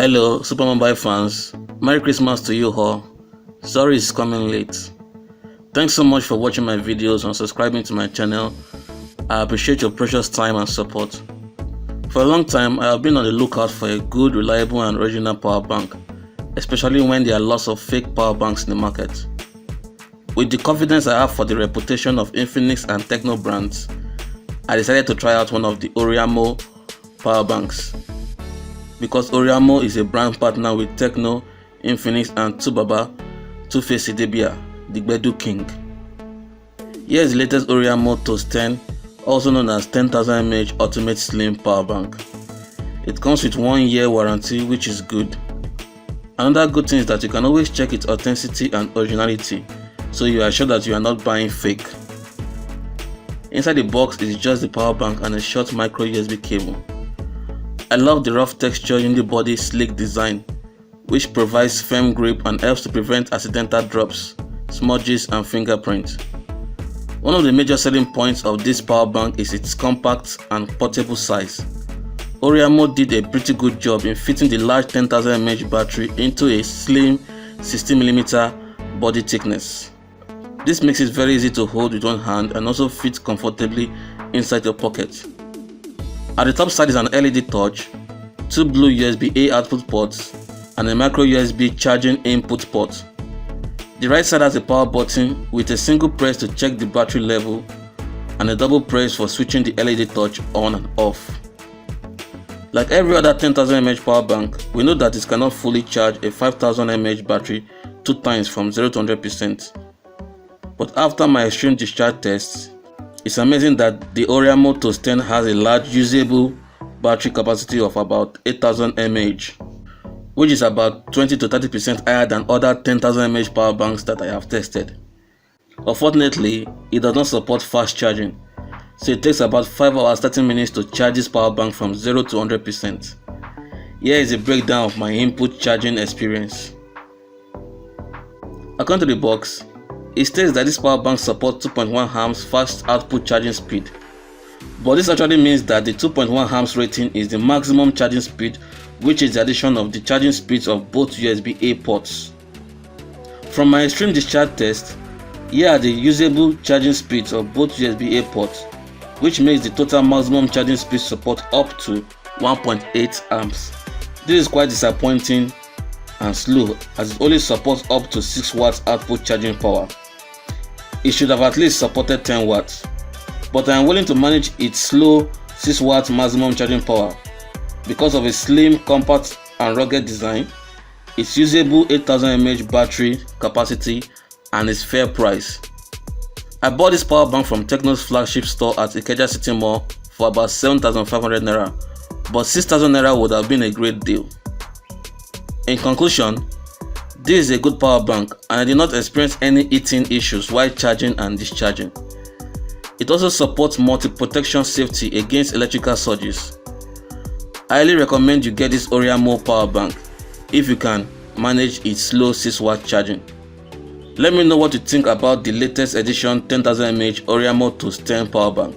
Hello, Super Mobile fans. Merry Christmas to you all. Sorry it's coming late. Thanks so much for watching my videos and subscribing to my channel. I appreciate your precious time and support. For a long time, I have been on the lookout for a good, reliable and original power bank, especially when there are lots of fake power banks in the market. With the confidence I have for the reputation of Infinix and Techno brands, I decided to try out one of the Oraimo power banks. Because Oraimo is a brand partner with Techno, Infinix and Tubaba, Two-Face Idebia, the Gbedu King. Here is the latest Oraimo Toast 10, also known as 10,000 mAh Ultimate Slim Power Bank. It comes with 1 year warranty, which is good. Another good thing is that you can always check its authenticity and originality, so you are sure that you are not buying fake. Inside the box is just the power bank and a short micro USB cable. I love the rough texture in the body sleek design, which provides firm grip and helps to prevent accidental drops, smudges and fingerprints. One of the major selling points of this power bank is its compact and portable size. Oraimo did a pretty good job in fitting the large 10,000 mAh battery into a slim 60mm body thickness. This makes it very easy to hold with one hand and also fits comfortably inside your pocket. At the top side is an LED touch, 2 blue USB-A output ports, and a micro USB charging input port. The right side has a power button with a single press to check the battery level and a double press for switching the LED touch on and off. Like every other 10,000 mAh power bank, we know that it cannot fully charge a 5,000 mAh battery 2 times from 0 to 100%. But after my extreme discharge tests, it's amazing that the Oraimo Toast 10 has a large usable battery capacity of about 8,000 mAh, which is about 20 to 30% higher than other 10,000 mAh power banks that I have tested. Unfortunately, it does not support fast charging, so it takes about 5 hours 30 minutes to charge this power bank from 0 to 100%. Here is a breakdown of my input charging experience. According to the box, it states that this power bank supports 2.1 amps fast output charging speed, but this actually means that the 2.1 amps rating is the maximum charging speed, which is the addition of the charging speeds of both USB-A ports. From my extreme discharge test, here are the usable charging speeds of both USB-A ports, which makes the total maximum charging speed support up to 1.8 amps. This is quite disappointing and slow, as it only supports up to 6 watts output charging power. It should have at least supported 10 watts, but I am willing to manage its slow 6 watts maximum charging power because of its slim, compact and rugged design, its usable 8,000 mAh battery capacity and its fair price. I bought this power bank from Techno's flagship store at Ikeja City Mall for about 7,500 naira, but 6,000 naira would have been a great deal. In conclusion, this is a good power bank and I did not experience any heating issues while charging and discharging. It also supports multi-protection safety against electrical surges. I highly recommend you get this Oraimo power bank if you can manage its slow 6 watt charging. Let me know what you think about the latest edition 10,000 mAh Oraimo Toast 10 power bank.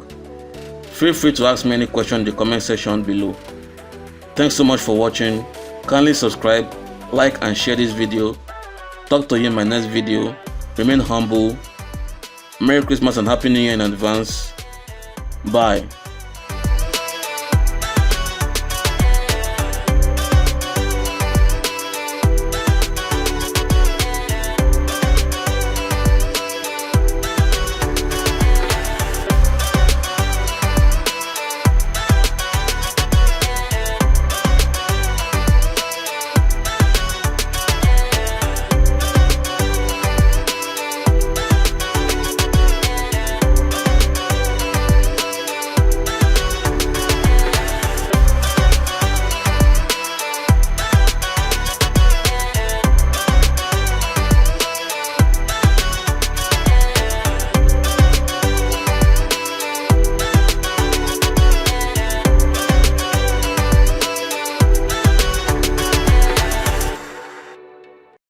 Feel free to ask me any question in the comment section below. Thanks so much for watching. Kindly subscribe, like and share this video. Talk to you in my next video. Remain humble. Merry Christmas and Happy New Year in advance. Bye.